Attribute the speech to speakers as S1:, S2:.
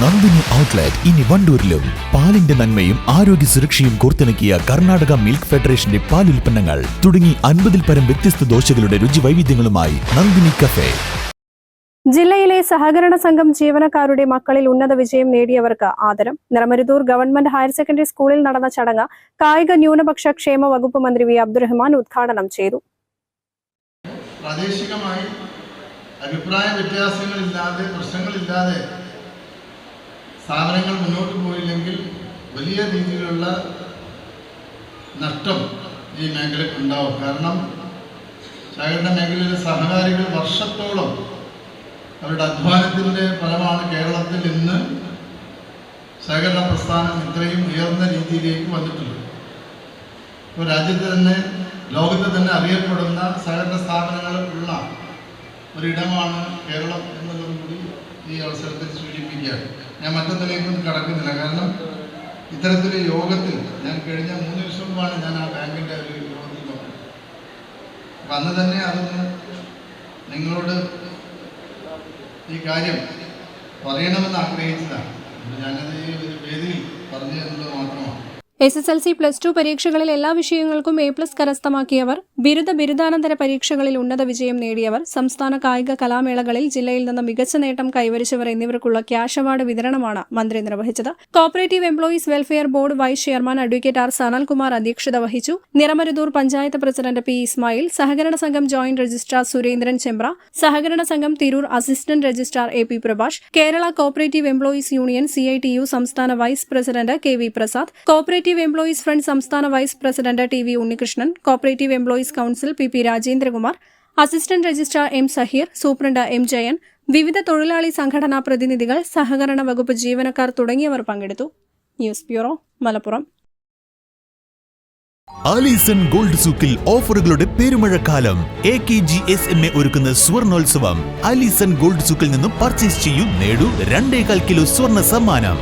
S1: Nandini outlet ഇനി വണ്ടൂരിലും. പാലിന്റെ നന്മയും ആരോഗ്യ സുരക്ഷയും കോർത്തിണക്കിയ കർണാടക മിൽക്ക് ഫെഡറേഷന്റെ പാലുൽപ്പന്നങ്ങൾ തുടങ്ങി 50-ൽ പരം വ്യത്യസ്ത ദോശകളുടെ രുചി വൈവിധ്യങ്ങളുമായി നന്ദിനി കഫേ.
S2: ജില്ലയിലെ സഹകരണ സംഘം ജീവനക്കാരുടെ മക്കളിൽ ഉന്നത വിജയം നേടിയവർക്ക് ആദരം. നിറമരുതൂർ ഗവൺമെന്റ് ഹയർ സെക്കൻഡറി സ്കൂളിൽ നടന്ന ചടങ്ങ് കായിക ന്യൂനപക്ഷ ക്ഷേമ വകുപ്പ് മന്ത്രി വി അബ്ദുറഹ്മാൻ ഉദ്ഘാടനം ചെയ്തു.
S3: പ്രാദേശികമായി അഭിപ്രായ വ്യത്യാസങ്ങളില്ലാതെ പ്രശ്നങ്ങളില്ലാതെ സ്ഥാപനങ്ങൾ മുന്നോട്ട് പോയില്ലെങ്കിൽ വലിയ രീതിയിലുള്ള നഷ്ടം ഈ മേഖലയ്ക്ക് ഉണ്ടാവും. കാരണം സഹകരണ മേഖലയിലെ സഹകാരികൾ വർഷത്തോളം അവരുടെ അധ്വാനത്തിൻ്റെ ഫലമാണ് കേരളത്തിൽ ഇന്ന് സഹകരണ പ്രസ്ഥാനം ഇത്രയും ഉയർന്ന രീതിയിലേക്ക് വന്നിട്ടുള്ളത്. ഇപ്പോൾ രാജ്യത്ത് തന്നെ ലോകത്ത് തന്നെ അറിയപ്പെടുന്ന സഹകരണ സ്ഥാപനങ്ങൾ ഉള്ള ഒരിടമാണ് കേരളം എന്നുള്ളതും കൂടി ഈ അവസരത്തിൽ സൂചിപ്പിക്കുകയാണ്. ഞാൻ മറ്റൊന്നിലേക്കൊന്നും കടക്കുന്നില്ല. കാരണം ഇത്തരത്തിലൊരു യോഗത്തിൽ ഞാൻ കഴിഞ്ഞ 3 ദിവസം മുമ്പാണ് ഞാൻ ആ ബാങ്കിൻ്റെ ഒരു യോഗത്തിൽ നോക്കുന്നത്. അപ്പം അന്ന് തന്നെ അതൊന്ന് നിങ്ങളോട് ഈ കാര്യം പറയണമെന്ന് ആഗ്രഹിച്ചതാണ്. ഞാനത് ഈ ഒരു വേദിയിൽ പറഞ്ഞു എന്നുള്ളത് മാത്രമാണ്.
S2: SSLC +2 പരീക്ഷകളിൽ എല്ലാ വിഷയങ്ങൾക്കും A+ കരസ്ഥമാക്കിയവർ, ബിരുദാനന്തര പരീക്ഷകളിൽ ഉന്നത വിജയം നേടിയവർ, സംസ്ഥാന കായിക കലാമേളകളിൽ ജില്ലയിൽ നിന്ന് മികച്ച നേട്ടം കൈവരിച്ചവർ എന്നിവർക്കുള്ള ക്യാഷ് അവാർഡ് വിതരണമാണ് മന്ത്രി നിർവഹിച്ചത്. Cooperative employees welfare board vice chairman advocate R Sanalkumar അധ്യക്ഷത വഹിച്ചു. Niramaruthur panchayat president P. ഇസ്മായിൽ, സഹകരണ സംഘം ജോയിന്റ് രജിസ്ട്രാർ സുരേന്ദ്രൻ ചെമ്പ്ര, സഹകരണ സംഘം Tirur assistant registrar A. P. Prabhash, Kerala cooperative employees union CITU സംസ്ഥാന vice president K. V. Prasad, cooperative employees front സംസ്ഥാന vice president T. V. Unnikrishnan, cooperative employees council P. P. Rajendrakumar, assistant registrar M. Saheer, superintendent M. Jayan, വിവിധ തൊഴിലാളി സംഘടനാ പ്രതിനിധികൾ, സഹകരണ വകുപ്പ് ജീവനക്കാർ തുടങ്ങിയവർ പങ്കെടുത്തു. News bureau, Malappuram.
S1: Alison gold സൂക്കിൽ ഓഫറുകളുടെ പെരുമഴക്കാലം. AKGSMA ഒരുക്കുന്ന സ്വർണോത്സവം. ആലീസൺ ഗോൾഡ് സൂക്കിൽ നിന്നും പർച്ചേസ് ചെയ്യൂ, നേടൂ 2.25 കിലോ സ്വർണ്ണ സമ്മാനം.